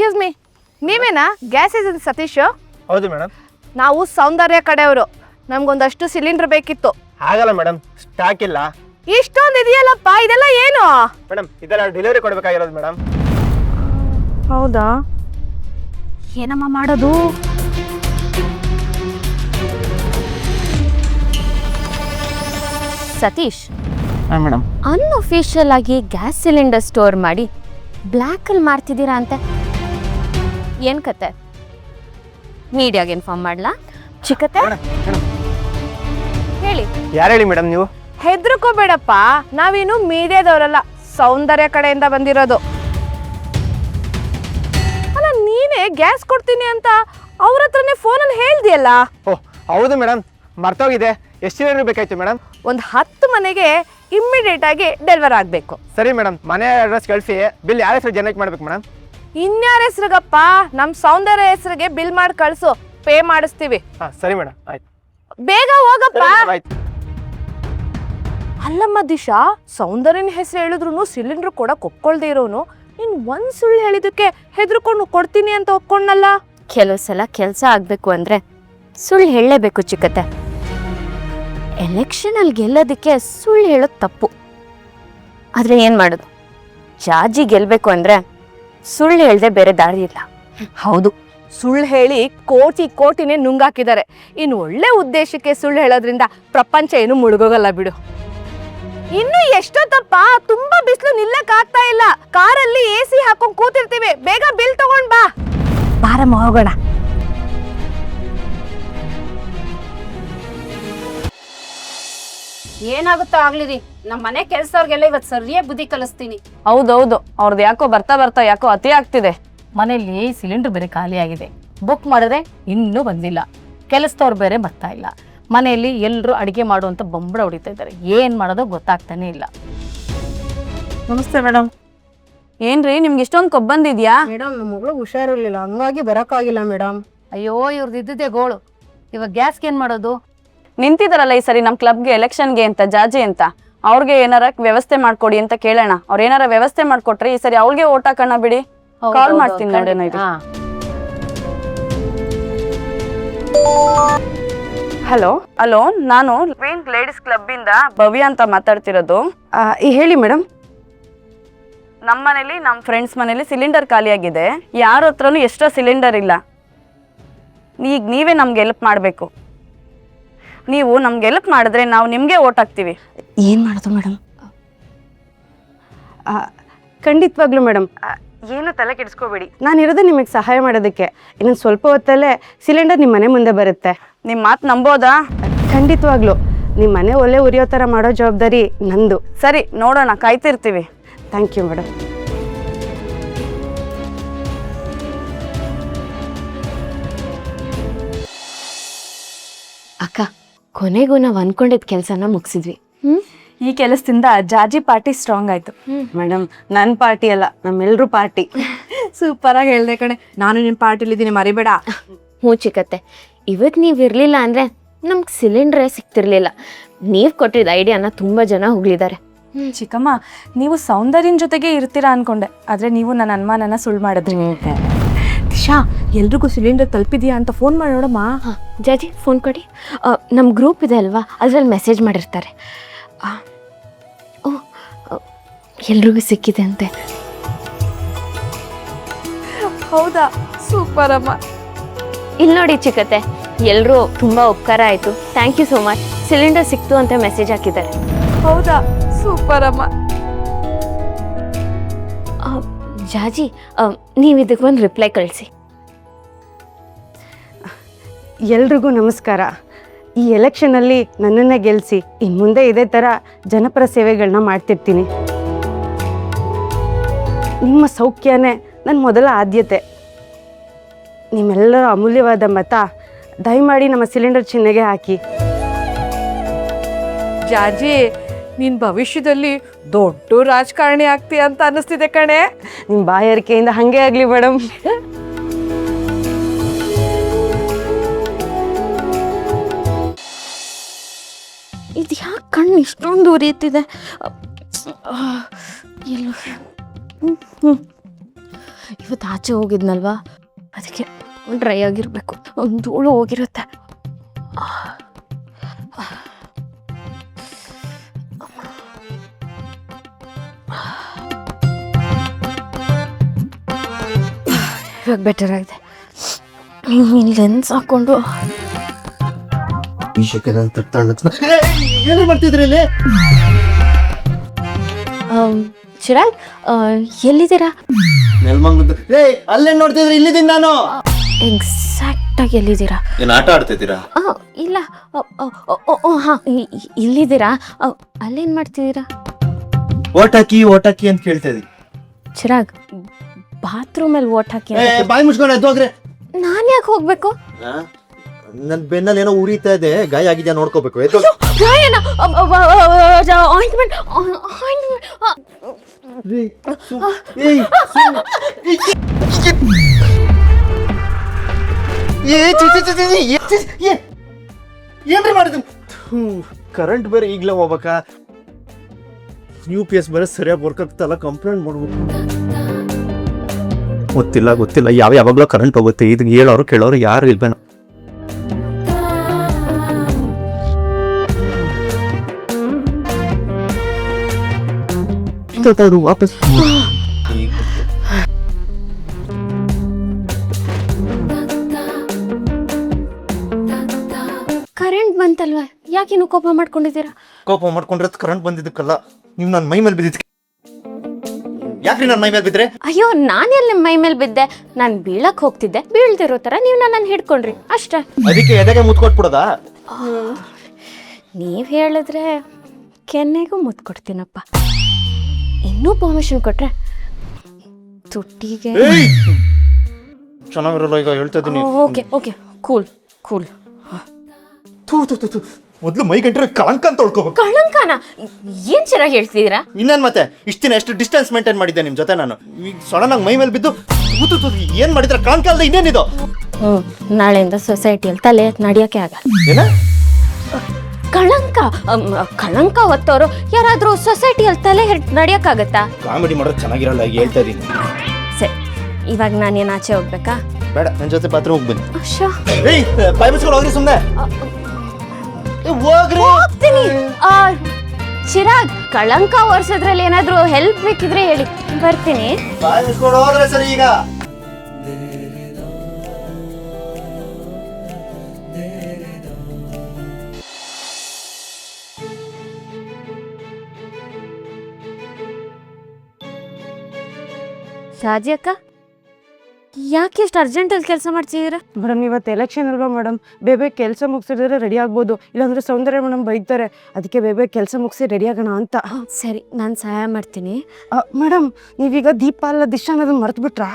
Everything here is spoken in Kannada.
ಎಕ್ಸ್ಕ್ಯೂಸ್ ಮೀ, ನೀವೇನಾ ಗ್ಯಾಸ್ ಏಜೆನ್ಸಿ ಸತೀಶ್? ಹೌದು ಮೇಡಮ್. ನಾವು ಸೌಂದರ್ಯ ಕಡೆಯವರು. ನಮ್ಗೊಂದಷ್ಟು ಸಿಲಿಂಡರ್ ಬೇಕಿತ್ತು. ಆಗಲ್ಲ ಮೇಡಮ್, ಸ್ಟಾಕ್ ಇಲ್ಲ. ಇಷ್ಟೊಂದು ಇದೆಯಲ್ಲಪ್ಪ, ಇದೆಲ್ಲ ಏನು? ಮೇಡಮ್ ಇದೆಲ್ಲ ಡೆಲಿವರಿ ಕೊಡಬೇಕಾಗಿರೋದು ಮೇಡಮ್. ಹೌದಾ, ಏನಮ್ಮ ಮಾಡೋದು? ಸತೀಶ್, ಹಾಂ ಮೇಡಮ್. ಅನ್ಅಫಿಷಿಯಲ್ ಆಗಿ ಗ್ಯಾಸ್ ಸಿಲಿಂಡರ್ ಸ್ಟೋರ್ ಮಾಡಿ ಬ್ಲ್ಯಾಕಲ್ಲಿ ಮಾರ್ತಿದ್ದೀರಾ ಅಂತೆ. ಏನು ಕತೆ? ಮೀಡಿಯಾಗೆ ಇನ್ಫಾರ್ಮ್ ಮಾಡ್ಲಾ? ಚಿಕ್ಕತೆ ಹೇಳಿ. ಯಾರು ಹೇಳಿ ಮೇಡಮ್ ನೀವು? ಹೆದರ್ಕೋಬೇಡಪ್ಪ, ನಾವೇನು ಮೀಡಿಯಾದವರಲ್ಲ, ಸೌಂದರ್ಯ ಕಡೆಯಿಂದ ಬಂದಿರೋದು. ಅಲ್ಲ, ನೀನೇ ಗ್ಯಾಸ್ ಕೊಡ್ತೀನಿ ಅಂತ ಅವ್ರ ಹತ್ರನೇ ಫೋನಲ್ಲಿ ಹೇಳ್ದಿಯಲ್ಲ? ಓಹ್ ಹೌದು ಮೇಡಮ್, ಮರ್ತೋಗಿದೆ. ಎಷ್ಟು ಸಿಲಿಂಡರ್ ಬೇಕಾಯ್ತು ಮೇಡಮ್? ಒಂದು 10 ಮನೆಗೆ ಇಮ್ಮಿಡಿಯೇಟ್ ಆಗಿ ಡೆಲಿವರ್ ಆಗಬೇಕು. ಸರಿ ಮೇಡಮ್, ಮನೆ ಅಡ್ರೆಸ್ ಕಳಿಸಿ. ಬಿಲ್ ಯಾರ ಹೆಸರು ಜನರೇಟ್ ಮಾಡ್ಬೇಕು ಮೇಡಮ್? ಇನ್ಯಾರ ಹೆಸ್ರಿಗಪ್ಪ? ನಮ್ಮ ಸೌಂದರ್ಯ ಹೆಸರಿಗೆ ಬಿಲ್ ಮಾಡಿ ಕಳಿಸು, ಪೇ ಮಾಡಿಸ್ತೀವಿ. ಹಾಂ ಸರಿ ಮೇಡಮ್, ಆಯ್ತು. ಬೇಗ ಹೋಗಪ್ಪ. ಆಯ್ತು. ಅಲ್ಲಮ್ಮ ದಿಶಾ, ಸೌಂದರ್ಯನ ಹೆಸರು ಹೇಳಿದ್ರು ಸಿಲಿಂಡರ್ ಕೊಡಕ್ ಒಪ್ಕೊಳ್ದೇ ಇರೋನು ನೀನ್ ಒಂದ್ ಸುಳ್ಳು ಹೇಳಿದಕ್ಕೆ ಹೆದರ್ಕೊಂಡು ಕೊಡ್ತೀನಿ ಅಂತ ಒಪ್ಕೊಂಡಲ್ಲ. ಕೆಲವು ಸಲ ಕೆಲಸ ಆಗಬೇಕು ಅಂದರೆ ಸುಳ್ಳು ಹೇಳಲೇಬೇಕು ಚಿಕ್ಕತೆ. ಎಲೆಕ್ಷನಲ್ಲಿ ಗೆಲ್ಲೋದಕ್ಕೆ ಸುಳ್ಳು ಹೇಳೋದು ತಪ್ಪು. ಆದರೆ ಏನು ಮಾಡೋದು, ಜಾಜಿ ಗೆಲ್ಲಬೇಕು ಅಂದರೆ ಸುಳ್ಳು ಹೇಳದೆ ಬೇರೆ ದಾರಿ ಇಲ್ಲ. ಹೌದು, ಸುಳ್ಳು ಹೇಳಿ ಕೋಟಿನೇ ನುಂಗಾಕಿದ್ದಾರೆ. ಇನ್ನು ಒಳ್ಳೆ ಉದ್ದೇಶಕ್ಕೆ ಸುಳ್ಳು ಹೇಳೋದ್ರಿಂದ ಪ್ರಪಂಚ ಏನು ಮುಳುಗೋಗಲ್ಲ ಬಿಡು. ಇನ್ನು ಎಷ್ಟೊತ್ತಪ್ಪ? ತುಂಬಾ ಬಿಸಿಲು, ನಿಲ್ಲಕ್ ಆಗ್ತಾ ಇಲ್ಲ. ಕಾರಲ್ಲಿ AC ಹಾಕೊಂಡ್ ಕೂತಿರ್ತೀವಿ. ಬೇಗ ಬಿಲ್ ತಗೊಂಡ್ ಬಾ. ಬಾರಮ್ಮ ಹೋಗೋಣ. ಏನಾಗುತ್ತೋ ಆಗ್ಲಿರಿ, ನಮ್ಮ ಮನೆ ಕೆಲ್ಸದವ್ರಿಗೆಲ್ಲ ಇವತ್ತು ಸರಿಯಾಗಿ ಬುದ್ಧಿ ಕಲಿಸ್ತೀನಿ. ಹೌದೌದು, ಅವ್ರದ್ದು ಯಾಕೋ ಬರ್ತಾ ಯಾಕೋ ಅತಿ ಆಗ್ತಿದೆ. ಮನೆಯಲ್ಲಿ ಸಿಲಿಂಡರ್ ಬೇರೆ ಖಾಲಿ ಆಗಿದೆ. ಬುಕ್ ಮಾಡಿದ್ರೆ ಇನ್ನೂ ಬಂದಿಲ್ಲ. ಕೆಲಸದವ್ರು ಬೇರೆ ಬರ್ತಾ ಇಲ್ಲ. ಮನೆಯಲ್ಲಿ ಎಲ್ಲರೂ ಅಡುಗೆ ಮಾಡುವಂತ ಬೊಂಬಡ ಹೊಡಿತಾ ಇದ್ದಾರೆ. ಏನು ಮಾಡೋದೋ ಗೊತ್ತಾಗ್ತಾನೆ ಇಲ್ಲ. ನಮಸ್ತೆ ಮೇಡಮ್. ಏನ್ರಿ ನಿಮ್ಗೆ ಇಷ್ಟೊಂದು ಕೊಬ್ಬು ಬಂದಿದ್ಯಾ? ಮೇಡಮ್, ನಮ್ಮ ಮಗಳು ಹುಷಾರಿರ್ಲಿಲ್ಲ, ಹಂಗಾಗಿ ಬರೋಕ್ಕಾಗಿಲ್ಲ ಮೇಡಮ್. ಅಯ್ಯೋ, ಇವ್ರದ್ದು ಇದ್ದಿದ್ದೆ ಗೋಳು. ಇವಾಗ ಗ್ಯಾಸ್ಗೆ ಏನು ಮಾಡೋದು? ನಿಂತಿದಾರಲ್ಲ ಈ ಸರಿ ನಮ್ಮ ಕ್ಲಬ್ಗೆ ಎಲೆಕ್ಷನ್ಗೆ ಅಂತ ಜಾಜಿ ಅಂತ, ಅವ್ರಿಗೆ ಏನಾರ ವ್ಯವಸ್ಥೆ ಮಾಡ್ಕೊಡಿ ಅಂತ ಕೇಳೋಣ. ಅವ್ರು ಏನಾರ ವ್ಯವಸ್ಥೆ ಮಾಡ್ಕೊಟ್ರೆ ಈ ಸರಿ ಅವ್ಳಿಗೆ ಓಟ್ ಹಾಕೋಣ ಬಿಡಿ. ಕಾಲ್ ಮಾಡ್ತೀನಿ ನೋಡೋಣ. ಹಲೋ, ನಾನು ಕ್ವೀನ್ ಲೇಡೀಸ್ ಕ್ಲಬ್ ಇಂದ ಭವ್ಯ ಅಂತ ಮಾತಾಡ್ತಿರೋದು. ಹೇಳಿ ಮೇಡಮ್. ನಮ್ಮ ಮನೇಲಿ ನಮ್ಮ ಫ್ರೆಂಡ್ಸ್ ಮನೇಲಿ ಸಿಲಿಂಡರ್ ಖಾಲಿ ಆಗಿದೆ. ಯಾರ ಹತ್ರನೂ ಎಷ್ಟೋ ಸಿಲಿಂಡರ್ ಇಲ್ಲ. ಈಗ ನೀವೇ ನಮ್ಗೆ ಹೆಲ್ಪ್ ಮಾಡಬೇಕು. ನೀವು ನಮ್ಗೆ ಹೆಲ್ಪ್ ಮಾಡಿದ್ರೆ ನಾವು ನಿಮಗೆ ಓಟ್ ಹಾಕ್ತೀವಿ. ಏನು ಮಾಡೋದು ಮೇಡಮ್? ಖಂಡಿತವಾಗ್ಲೂ ಮೇಡಮ್, ಏನು ತಲೆ ಕೆಡಿಸ್ಕೋಬೇಡಿ. ನಾನಿರೋದು ನಿಮಗೆ ಸಹಾಯ ಮಾಡೋದಕ್ಕೆ. ಇನ್ನೊಂದು ಸ್ವಲ್ಪ ಹೊತ್ತಲ್ಲೇ ಸಿಲಿಂಡರ್ ನಿಮ್ಮ ಮನೆ ಮುಂದೆ ಬರುತ್ತೆ. ನಿಮ್ಮ ಮಾತು ನಂಬೋದಾ? ಖಂಡಿತವಾಗ್ಲೂ ನಿಮ್ಮ ಮನೆ ಒಲೆ ಉರಿಯೋ ಥರ ಮಾಡೋ ಜವಾಬ್ದಾರಿ ನಂದು. ಸರಿ, ನೋಡೋಣ, ಕಾಯ್ತಿರ್ತೀವಿ. Thank you madam. ಅಕ್ಕ, ಕೊನೆಗೂ ನಾವು ಅಂದ್ಕೊಂಡಿದ್ದ ಕೆಲಸನ ಮುಗಿಸಿದ್ವಿ. ಈ ಕೆಲಸದಿಂದ ಜಾಜಿ ಪಾರ್ಟಿ ಸ್ಟ್ರಾಂಗ್ ಆಯ್ತು. ಮೇಡಮ್, ನನ್ನ ಪಾರ್ಟಿ ಅಲ್ಲ, ನಮ್ಮೆಲ್ಲರೂ ಪಾರ್ಟಿ. ಸೂಪರ್ ಆಗಿ ಹೇಳ್ದೆ ಕಣೆ. ನಾನು ನಿನ್ನ ಪಾರ್ಟಿಲಿದ್ದೀನಿ, ಮರಿಬೇಡ. ಹ್ಞೂ ಚಿಕ್ಕತ್ತೆ, ಇವತ್ತು ನೀವು ಇರಲಿಲ್ಲ ಅಂದರೆ ನಮ್ಗೆ ಸಿಲಿಂಡ್ರೇ ಸಿಗ್ತಿರ್ಲಿಲ್ಲ. ನೀವು ಕೊಟ್ಟಿದ್ದ ಐಡಿಯಾನ ತುಂಬ ಜನ ಹೋಗ್ಲಿದ್ದಾರೆ. ಚಿಕ್ಕಮ್ಮ, ನೀವು ಸೌಂದರ್ಯನ ಜೊತೆಗೆ ಇರ್ತೀರಾ ಅನ್ಕೊಂಡೆ, ಆದರೆ ನೀವು ನನ್ನ ಅನುಮಾನನ ಸುಳ್ಳು ಮಾಡಿದ್ರಿ. ದಿಶಾ, ಎಲ್ರಿಗೂ ಸಿಲಿಂಡರ್ ತಲುಪಿದ್ಯಾ ಅಂತ ಫೋನ್ ಮಾಡಿ ನೋಡಮ್ಮ. ಹಾಂ, ಜಾಜಿ ಫೋನ್ ಕೊಡಿ. ನಮ್ಮ ಗ್ರೂಪ್ ಇದೆ ಅಲ್ವಾ, ಅದರಲ್ಲಿ ಮೆಸೇಜ್ ಮಾಡಿರ್ತಾರೆ. ಓ, ಎಲ್ರಿಗೂ ಸಿಕ್ಕಿದೆ ಅಂತೆ. ಹೌದಾ? ಸೂಪರ್ ಅಮ್ಮ. ಇಲ್ಲಿ ನೋಡಿ ಚಿಕ್ಕತ್ತೆ, ಎಲ್ಲರೂ ತುಂಬ ಉಪಕಾರ ಆಯಿತು, thank you so much. Cylinder ಸಿಕ್ತು ಅಂತ ಮೆಸೇಜ್ ಹಾಕಿದ್ದಾರೆ. ಹೌದಾ? ಸೂಪರ್ ಅಮ್ಮ. ಜಾಜಿ, ನೀವು ಇದಕ್ಕೆ ಒಂದು ರಿಪ್ಲೈ ಕಳಿಸಿ. ಎಲ್ರಿಗೂ ನಮಸ್ಕಾರ. ಈ ಎಲೆಕ್ಷನಲ್ಲಿ ನನ್ನನ್ನೇ ಗೆಲ್ಲಿಸಿ. ಇನ್ನು ಮುಂದೆ ಇದೇ ಥರ ಜನಪರ ಸೇವೆಗಳನ್ನ ಮಾಡ್ತಿರ್ತೀನಿ. ನಿಮ್ಮ ಸೌಖ್ಯನೇ ನನ್ನ ಮೊದಲ ಆದ್ಯತೆ. ನಿಮ್ಮೆಲ್ಲರ ಅಮೂಲ್ಯವಾದ ಮತ ದಯಮಾಡಿ ನಮ್ಮ ಸಿಲಿಂಡರ್ ಚಿಹ್ನೆಗೆ ಹಾಕಿ. ಜಾಜಿ, ನೀನ್ ಭವಿಷ್ಯದಲ್ಲಿ ದೊಡ್ಡ ರಾಜಕಾರಣಿ ಆಗ್ತೀಯ ಅಂತ ಅನ್ನಿಸ್ತಿದೆ ಕಣೆ. ನಿಮ್ಮ ಬಾಯಾರಿಕೆಯಿಂದ ಹಾಗೆ ಆಗಲಿ ಮೇಡಮ್. ಇದು ಯಾಕೆ ಕಣ್ಣು ಇಷ್ಟೊಂದು ಉರಿಯುತ್ತಿದೆ? ಎಲ್ಲೋ ಇವತ್ತು ಆಚೆ ಹೋಗಿದ್ನಲ್ವಾ, ಅದಕ್ಕೆ ಡ್ರೈ ಆಗಿರಬೇಕು. ಒಂದು ಧೂಳು ಹೋಗಿರುತ್ತೆ. ಇವಾಗ ಬೆಟರ್ ಆಗಿದೆ. ಲೆನ್ಸ್ ಹಾಕೊಂಡು ಏನು ಮಾಡ್ತಿದ್ರಿ ಇಲ್ಲಿ? ಚಿರಾಗ್, ಎಲ್ಲಿದ್ದೀರಾ? ನೆಲ್ಮಂಗ್ಲದ ಅಲ್ಲೇನ್ ನೋಡ್ತಿದ್ರಿ? ಇಲ್ಲಿದ್ದೀನಿ ನಾನು. ಎಕ್ಸಾಕ್ಟ್ ಆಗಿ ಎಲ್ಲಿದ್ದೀರಾ? ಏನ್ ಆಟ ಆಡ್ತಿದ್ದೀರಾ? ಇಲ್ಲ, ಹಾಂ ಇಲ್ಲಿದ್ದೀರಾ. ಅಲ್ಲೇನು ಮಾಡ್ತಿದ್ದೀರಾ? ಓಟಾಕಿ ಅಂತ ಕೇಳ್ತಾ ಇದೀನಿ. ಚಿರಾಗ್, ಬಾತ್ರೂಮಲ್ಲಿ ಓಟ್ ಹಾಕಿ. ಬಾಯಿ ಮುಚ್ಕೊಂಡು ಎದ್ದೋಗ್ರೆ. ನಾನು ಯಾಕೆ ಹೋಗ್ಬೇಕು? ನನ್ ಬೆನ್ನಲ್ಲಿ ಏನೋ ಉರಿತಾ ಇದೆ, ಗಾಯ ಆಗಿದ್ಯಾ ನೋಡ್ಕೋಬೇಕು. ಗಾಯನ? ಆಯಿಂಟ್ಮೆಂಟ್. ಏನ್ರಿ ಮಾಡಿದ? ಕರೆಂಟ್ ಬೇರೆ ಈಗ್ಲೇ ಹೋಗ್ಬೇಕಾ? UPS ಬೇರೆ ಸರಿಯಾಗಿ ವರ್ಕ್ ಆಗ್ತಲ್ಲ, ಕಂಪ್ಲೇಂಟ್ ಮಾಡ್ಬೇಕು. ಗೊತ್ತಿಲ್ಲ ಯಾವಾಗಲೂ ಕರೆಂಟ್ ಹೋಗುತ್ತೆ. ಇದು ಹೇಳೋರು ಕೇಳೋರು ಯಾರು ಇಲ್ವೇನೋ. ವಾಪಸ್ ಕರೆಂಟ್ ಬಂತಲ್ವಾ, ಯಾಕಿನ್ನು ಕೋಪ ಮಾಡ್ಕೊಂಡಿದ್ದೀರಾ? ಕೋಪ ಮಾಡ್ಕೊಂಡ್ರೆ ಕರೆಂಟ್ ಬಂದಿದ್ದಕ್ಕಲ್ಲ, ನೀವು ನನ್ನ ಮೈ ಮೇಲೆ ಬಿದ್ದಿದ್ದಕ್ಕೆ. ಯಾಕ್ರಿ ನನ್ನ ಮೈ ಮೇಲೆ ಬಿದ್ರೆ? ಅಯ್ಯೋ, ನಾನೆಲ್ಲ ನಿಮ್ಮ ಮೈ ಮೇಲೆ ಬಿದ್ದೆ? ನಾನು ಬೀಳಕ್ ಹೋಗ್ತಿದ್ದೆ, ಬೀಳ್ತಿರೋ ಥರ ನೀವು ನನ್ನನ್ನು ಹಿಡ್ಕೊಂಡ್ರಿ ಅಷ್ಟೇ. ಅದಕ್ಕೆ ಎದೆಗೆ ಮುತ್ಕೊಟ್ಬಿಡೋದಾ? ನೀವು ಹೇಳಿದ್ರೆ ಕೆನ್ನೆಗೂ ಮುತ್ತು ಕೊಡ್ತೀನಪ್ಪ. ಇನ್ನೂ ಪರ್ಮಿಷನ್ ಕೊಟ್ರೆ ತುಟ್ಟಿಗೆ. ಚೆನ್ನಾಗಿರಲ್ಲ ಈಗ ಹೇಳ್ತಾ ಇದ್ದೀನಿ. Okay cool. ಮೊದ್ಲು ಮೈ ಗಂಟ್ರೆ ಕಳಂಕ ಅಂತ ತೊಳ್ಕೋಬೇಕು. ಕಳಂಕನ? ಏನ್ ಚೆನ್ನಾಗಿ ಹೇಳ್ತಿದ್ದೀರಾ? ಇನ್ನೇನ್ ಮತ್ತೆ ಇಷ್ಟ ದಿನ ಎಷ್ಟು ಡಿಸ್ಟೆನ್ಸ್ ಮೇಂಟೈನ್ ಮಾಡಿದ್ದೆ ನಿಮ್ ಜೊತೆ ನಾನು. ಈಗ ಸಡನ್ ಆಗಿ ಮೈ ಮೇಲೆ ಬಿದ್ದು ಏನ್ ಮಾಡಿದ್ರೆ ಕಳಂಕ ಅಲ್ಲದೆ ಇನ್ನೇನಿದು? ನಾಳೆಯಿಂದ ಸೊಸೈಟಿಯಲ್ಲಿ ತಲೆ ನಡೆಯೋಕೆ ಆಗಲ್ಲ. ಏನ ಕಳಂಕ ಹೊತ್ತವರು ಯಾರಾದ್ರೂ ಸೊಸೈಟಿಯಲ್ಲಿ ತಲೆ ನಡೆಯೋಕ್ಕಾಗತ್ತಾ? ಕಾಮಿಡಿ ಮಾಡೋದು ಚೆನ್ನಾಗಿರಲ್ಲ, ಈಗ ಹೇಳ್ತಾ ಇದೀನಿ. ಸರಿ, ಇವಾಗ ನಾನೇನು ಆಚೆ ಹೋಗ್ಬೇಕಾ? ಬೇಡ, ನನ್ನ ಜೊತೆ ಬಾತ್ರೂಮ್ ಹೋಗಿ ಬನ್ನಿ. ಅಶ್ಶಾ, ಬಾಯ್ ಮುಚ್ಕೊಂಡು ಹೋಗ್ರಿ ಸುಮ್ಮನೆ. ಹೋಗ್ತೀನಿ. ಚಿರಾಗ್, ಕಳಂಕ ಒರೆಸೋದ್ರಲ್ಲಿ ಏನಾದ್ರೂ ಹೆಲ್ಪ್ ಬೇಕಿದ್ರೆ ಹೇಳಿ, ಬರ್ತೀನಿ. ಬಾಯ್ ಮುಚ್ಕೊಂಡು ಹೋದ್ರೆ ಸರಿ. ಈಗ ಸಾಜಿ ಅಕ್ಕ, ಯಾಕೆ ಇಷ್ಟು ಅರ್ಜೆಂಟಲ್ಲಿ ಕೆಲಸ ಮಾಡ್ತಿದ್ದೀರಾ? ಮೇಡಮ್, ಇವತ್ತು ಎಲೆಕ್ಷನ್ ಅಲ್ವಾ ಮೇಡಮ್, ಬೇಗ ಕೆಲಸ ಮುಗಿಸಿದ್ರೆ ರೆಡಿ ಆಗ್ಬೋದು. ಇಲ್ಲಾಂದ್ರೆ ಸೌಂದರ್ಯ ಮೇಡಮ್ ಬೈತಾರೆ. ಅದಕ್ಕೆ ಬೇಗ ಕೆಲಸ ಮುಗಿಸಿ ರೆಡಿ ಆಗೋಣ ಅಂತ. ಸರಿ, ನಾನು ಸಹಾಯ ಮಾಡ್ತೀನಿ. ಮೇಡಮ್, ನೀವೀಗ ದೀಪ ಅಲ್ಲ ದಿಶಾ ಅನ್ನೋದನ್ನ ಮರ್ತು ಬಿಟ್ರಾ?